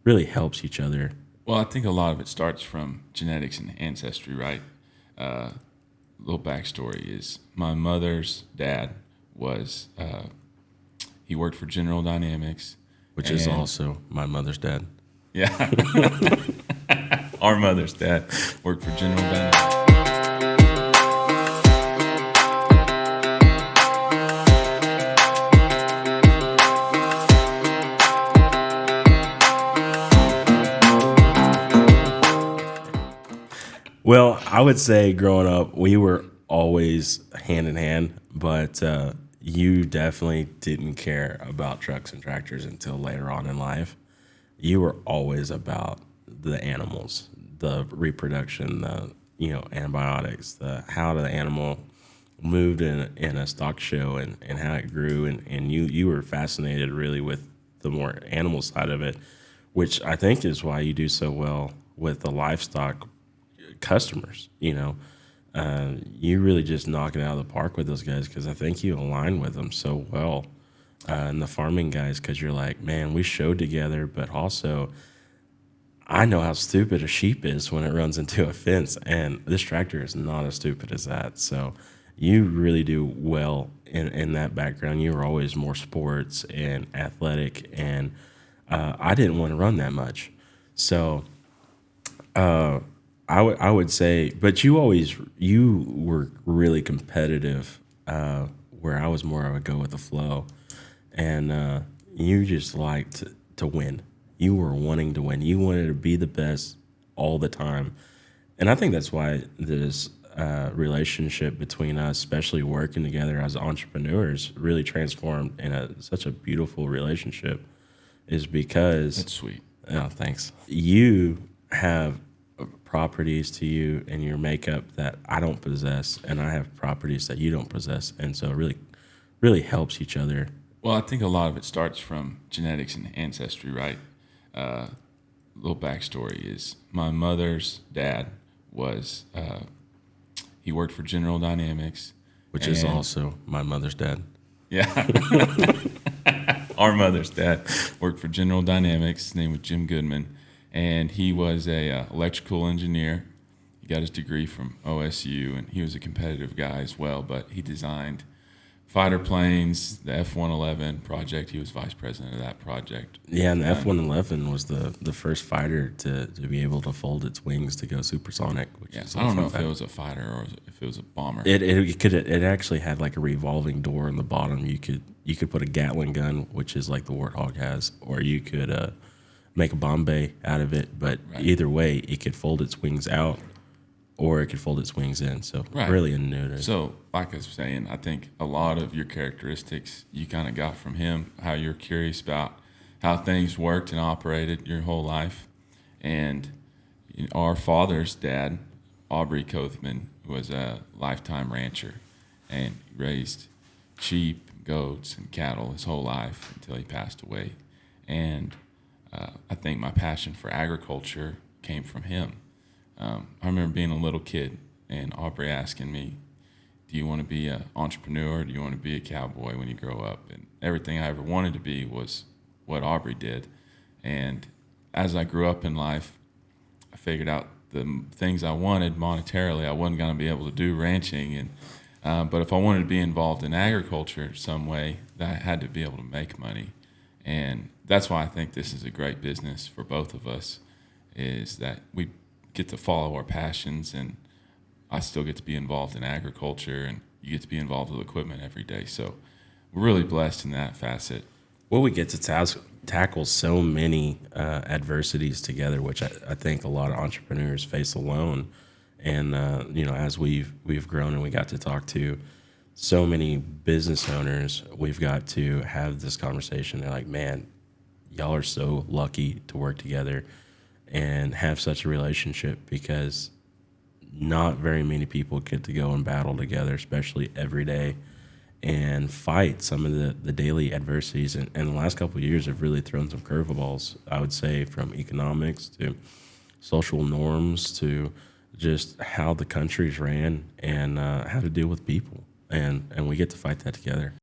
really helps each other. Well, I think a lot of it starts from genetics and ancestry, right? Little backstory is my mother's dad was he worked for General Dynamics, Which is and also my mother's dad. yeah, our mother's dad worked for General Dynamics. Well, I would say growing up, we were always hand in hand, but you definitely didn't care about trucks and tractors until later on in life. You were always about the animals, the reproduction, the antibiotics, the how the animal moved in a stock show and how it grew, and you were fascinated really with the more animal side of it, which I think is why you do so well with the livestock customers. You really just knock it out of the park with those guys because I think you align with them so well. And the farming guys, because you're like, man, we showed together, but also I know how stupid a sheep is when it runs into a fence, and this tractor is not as stupid as that. So you really do well in that background. You were always more sports and athletic, and I didn't want to run that much. So I would say, but you were really competitive, where I was more of a go with the flow, and you just liked to win. You were wanting to win. You wanted to be the best all the time, and I think that's why this relationship between us, especially working together as entrepreneurs, really transformed in such a beautiful relationship. Is because That's sweet. oh, thanks. You have properties to you and your makeup that I don't possess, and I have properties that you don't possess, and so it really helps each other. Well, I think a lot of it starts from genetics and ancestry, right? Little backstory is my mother's dad was he worked for General Dynamics, Which is and also my mother's dad. yeah, our mother's dad worked for General Dynamics. His name was Jim Goodman, and he was a electrical engineer. He got his degree from OSU, and he was a competitive guy as well. But he designed fighter planes, the F-111 project. He was vice president of that project. Yeah, and the F-111 was the first fighter to be able to fold its wings to go supersonic. Which Yeah, is I don't know if fact. it was a fighter or if it was a bomber. It actually had like a revolving door on the bottom. You could put a Gatling gun, which is like the Warthog has, or you could make a bomb bay out of it. But Right. either way, it could fold its wings out, or it could fold its wings in. So Right. really innovative. So, like I was saying, I think a lot of your characteristics you kind of got from him, how you're curious about how things worked and operated your whole life. And our father's dad, Aubrey Kothmann, was a lifetime rancher and raised sheep, goats, and cattle his whole life until he passed away. And I think my passion for agriculture came from him. I remember being a little kid and Aubrey asking me, do you want to be an entrepreneur or do you want to be a cowboy when you grow up? And everything I ever wanted to be was what Aubrey did. And as I grew up in life, I figured out the things I wanted monetarily. I wasn't going to be able to do ranching, but if I wanted to be involved in agriculture some way, that I had to be able to make money. And that's why I think this is a great business for both of us, is that we get to follow our passions, and I still get to be involved in agriculture, and you get to be involved with equipment every day. So we're really blessed in that facet. Well, we get to tackle so many adversities together, which I think a lot of entrepreneurs face alone. And as we've grown and we got to talk to so many business owners, we've got to have this conversation. They're like, man, y'all are so lucky to work together and have such a relationship, because not very many people get to go and battle together, especially every day, and fight some of the daily adversities. And the last couple of years have really thrown some curveballs, I would say, from economics to social norms to just how the country's ran and how to deal with people. And we get to fight that together.